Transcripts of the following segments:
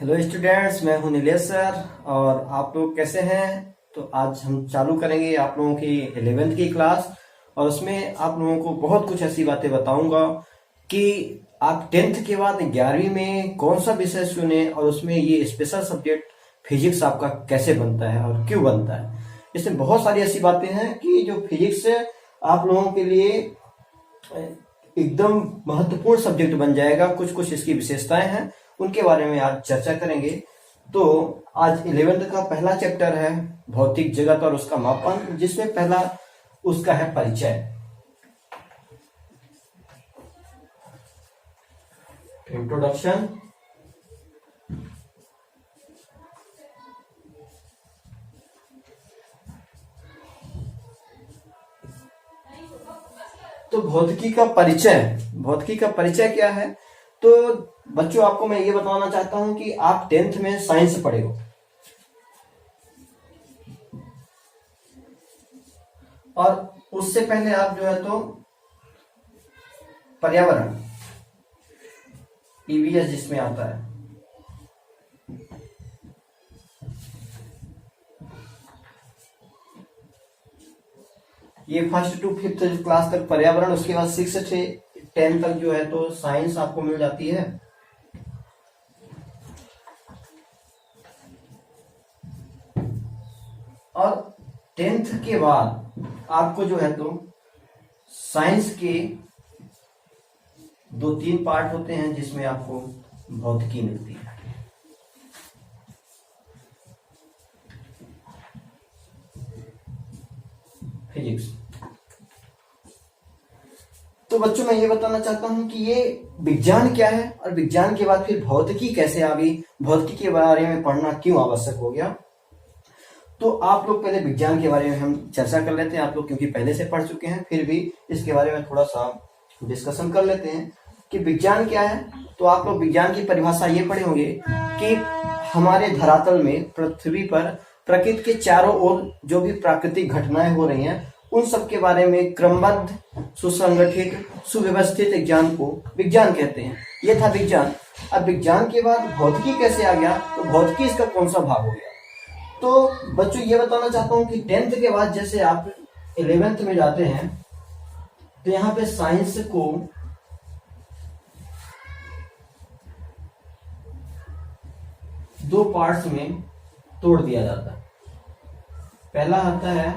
Hello students, मैं हूं Nilesh sir. और आप लोग कैसे हैं? तो आज हम चालू करेंगे आप लोगों की 11वीं की क्लास। और उसमें आप लोगों को बहुत कुछ ऐसी बातें बताऊंगा कि आप 10th के बाद 11वीं में कौन सा विषय चुने और उसमें ये स्पेशल सब्जेक्ट फिजिक्स आपका कैसे बनता है और क्यों बनता है। इसमें बहुत सारी ऐसी बातें हैं कि जो फिजिक्स आप लोगों के लिए एकदम महत्वपूर्ण सब्जेक्ट बन जाएगा। कुछ कुछ इसकी विशेषताएं हैं, उनके बारे में आज चर्चा करेंगे। तो आज 11th का पहला चैप्टर है भौतिक जगत और उसका मापन, जिसमें पहला उसका है परिचय, इंट्रोडक्शन। तो भौतिकी का परिचय क्या है? तो बच्चों, आपको मैं ये बताना चाहता हूं कि आप 10th में साइंस पढ़े हो और उससे पहले आप जो है तो पर्यावरण, ईवीएस जिसमें आता है, ये 1st to 5th क्लास तक पर्यावरण, उसके बाद 6 से 10 तक जो है तो साइंस आपको मिल जाती है। और 10th के बाद आपको जो है तो साइंस के 2-3 पार्ट होते हैं जिसमें आपको भौतिकी मिलती है। फिजिक्स। तो बच्चों, मैं ये बताना चाहता हूं कि ये विज्ञान क्या है और विज्ञान के बाद फिर भौतिकी कैसे आ गई, भौतिकी के बारे में पढ़ना क्यों आवश्यक हो गया। तो आप लोग पहले विज्ञान के बारे में हम चर्चा कर लेते हैं। आप लोग क्योंकि पहले से पढ़ चुके हैं, फिर भी इसके बारे में थोड़ा सा डिस्कशन कर लेते हैं कि विज्ञान क्या है। तो आप लोग विज्ञान की परिभाषा ये पढ़े होंगे कि हमारे धरातल में, पृथ्वी पर प्रकृति के चारों ओर जो भी प्राकृतिक घटनाएं हो रही हैं, उन सब के बारे में क्रमबद्ध, सुसंगठित, सुव्यवस्थित ज्ञान को विज्ञान कहते हैं। ये था विज्ञान। अब विज्ञान के बाद भौतिकी कैसे आ गया, तो भौतिकी इसका कौन सा भाग हो गया। तो बच्चों, ये बताना चाहता हूं कि 10th के बाद जैसे आप 11th में जाते हैं तो यहां पे साइंस को दो पार्ट्स में तोड़ दिया जाता है। पहला आता है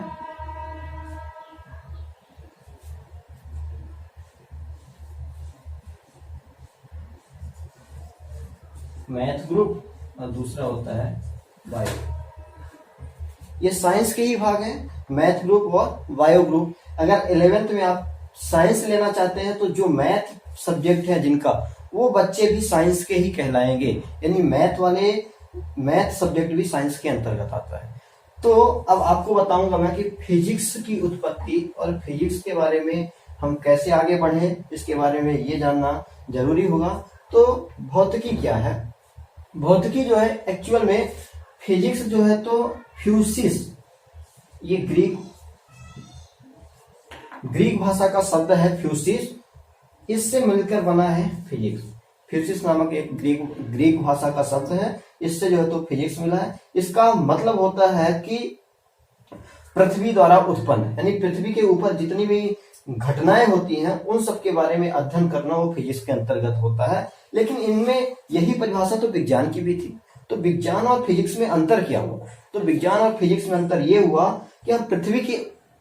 मैथ ग्रुप और दूसरा होता है बायो। ये साइंस के ही भाग हैं, मैथ ग्रुप और बायो ग्रुप। अगर 11th में आप साइंस लेना चाहते हैं तो जो मैथ सब्जेक्ट है जिनका, वो बच्चे भी साइंस के ही कहलाएंगे, यानी मैथ सब्जेक्ट भी साइंस के अंतर्गत आता है। तो अब आपको बताऊंगा मैं कि फिजिक्स की उत्पत्ति और फिजिक्स के बारे में हम कैसे आगे बढ़े, इसके बारे में ये जानना जरूरी होगा। तो भौतिकी क्या है? भौतिकी जो है एक्चुअल में, फिजिक्स जो है तो फ्यूसिस, ये ग्रीक भाषा का शब्द है फ्यूसिस, इससे मिलकर बना है फिजिक्स। फ्यूसिस नामक एक ग्रीक भाषा का शब्द है, इससे जो है तो फिजिक्स मिला है। इसका मतलब होता है कि पृथ्वी द्वारा उत्पन्न, यानी पृथ्वी के ऊपर जितनी भी घटनाएं होती हैं उन सब के बारे में अध्ययन करना वो फिजिक्स के अंतर्गत होता है। लेकिन इनमें यही परिभाषा तो विज्ञान की भी थी। तो विज्ञान और फिजिक्स में अंतर क्या हुआ? तो विज्ञान और फिजिक्स में अंतर ये हुआ कि हम पृथ्वी के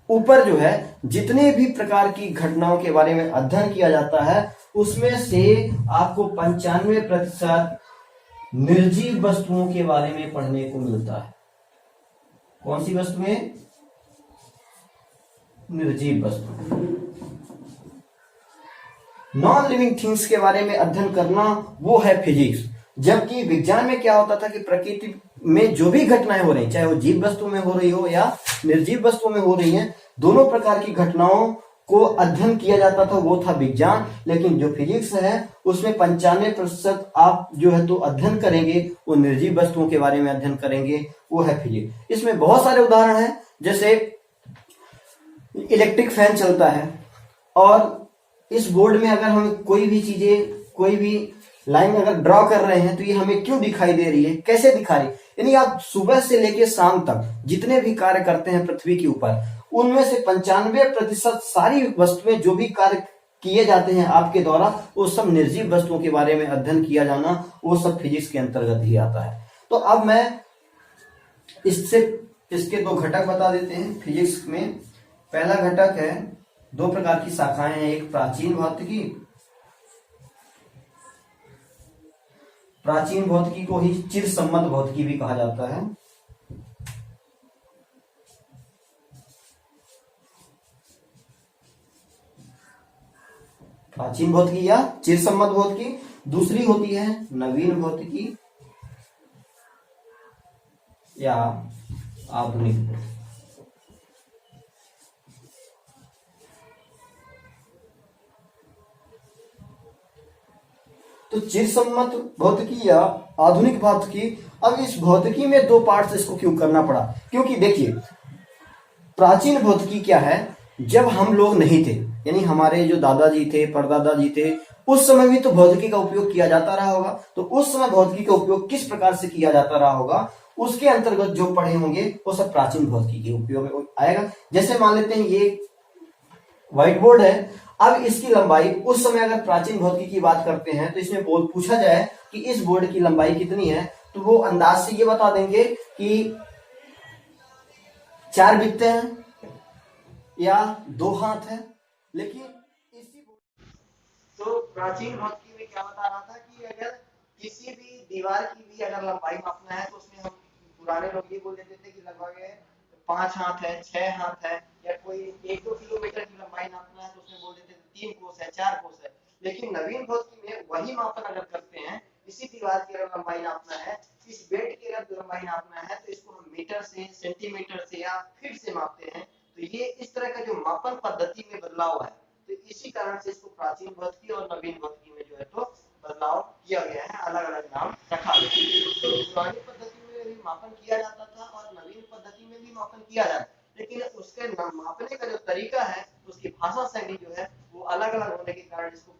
ऊपर जो है जितने भी प्रकार की घटनाओं के बारे में अध्ययन किया जाता है, उसमें से आपको 95% निर्जीव वस्तुओं के बारे में पढ़ने को मिलता है। कौन सी वस्तुएं? निर्जीव वस्तु, नॉन लिविंग थिंग्स के बारे में अध्ययन करना, वो है फिजिक्स। जबकि विज्ञान में क्या होता था कि प्रकृति में जो भी घटनाएं हो रही, चाहे वो जीव वस्तु में हो रही हो या निर्जीव वस्तु में हो रही हैं, दोनों प्रकार की घटनाओं को अध्ययन किया जाता था, वो था विज्ञान। लेकिन जो फिजिक्स है उसमें 95% आप जो है तो अध्ययन करेंगे, वो निर्जीव वस्तुओं के बारे में अध्ययन करेंगे, वो है फिजिक्स। इसमें बहुत सारे उदाहरण हैं, जैसे इलेक्ट्रिक फैन चलता है और इस बोर्ड में अगर हम कोई भी लाइन अगर ड्रॉ कर रहे हैं तो ये हमें क्यों दिखाई दे रही है, कैसे दिखा रही है। यानी आप सुबह से लेकर शाम तक जितने भी कार्य करते हैं पृथ्वी के ऊपर, उनमें से 95% सारी वस्तुएं जो भी कार्य किए जाते हैं आपके द्वारा, वो सब निर्जीव वस्तुओं के बारे में अध्ययन किया जाना, वो सब फिजिक्स के अंतर्गत ही आता है। तो अब मैं इससे इसके दो घटक बता देते हैं फिजिक्स में। पहला घटक है, दो प्रकार की शाखाएं हैं, एक प्राचीन भौतिकी, प्राचीन भौतिकी को ही चिरसम्मत भौतिकी भी कहा जाता है। प्राचीन भौतिकी या चिरसम्मत भौतिकी। दूसरी होती है नवीन भौतिकी या आधुनिक भौतिकी। तो चिरसम्मत भौतिकी या आधुनिक भौतिकी। अब इस भौतिकी में दो पार्ट्स इसको क्यों करना पड़ा, क्योंकि देखिए प्राचीन भौतिकी क्या है, जब हम लोग नहीं थे, यानी हमारे जो दादाजी थे, परदादा जी थे, उस समय भी तो भौतिकी का उपयोग किया जाता रहा होगा। तो उस समय भौतिकी का उपयोग किस प्रकार से किया जाता रहा होगा, उसके अंतर्गत जो पढ़े होंगे वो सब प्राचीन भौतिकी के उपयोग में आएगा। जैसे मान लेते हैं ये व्हाइट बोर्ड है, अब इसकी लंबाई उस समय अगर प्राचीन भौतिकी की बात करते हैं तो इसमें पूछा जाए कि इस बोर्ड की लंबाई कितनी है, तो वो अंदाज से ये बता देंगे कि 4 बित्ते हैं या 2 हाथ है। लेकिन इसी तो प्राचीन भौतिकी में क्या बता रहा था कि अगर किसी भी दीवार की भी अगर लंबाई मापना है तो उसमें हम पुराने लोग ये बोल देते थे कि लगभग 5 हाथ है, 6 हाथ है, या कोई 1-2 किलोमीटर की लंबाई नापना है तो उसमें बोल देते थे 3 कोस है, 4 कोस है। लेकिन नवीन भौतिकी में वही मापन अगर करते हैं, इसी दीवार की अगर लंबाई नापना है, इस बेड की अगर लंबाई नापना है, तो इसको हम मीटर से, सेंटीमीटर से या फीट से मापते हैं। तो ये इस तरह का जो मापन पद्धति में बदलाव है, तो इसी कारण से इसको प्राचीन भौतिकी और नवीन भौतिकी में जो है तो बदलाव किया गया है, अलग अलग नाम रखा गया है। तो पुरानी पद्धति में भी मापन किया जाता था और नवीन पद्धति में भी मापन किया जाता है, लेकिन उसके मापने का जो तरीका है, उसकी भाषा शैली जो है वो अलग अलग होने के कारण इसको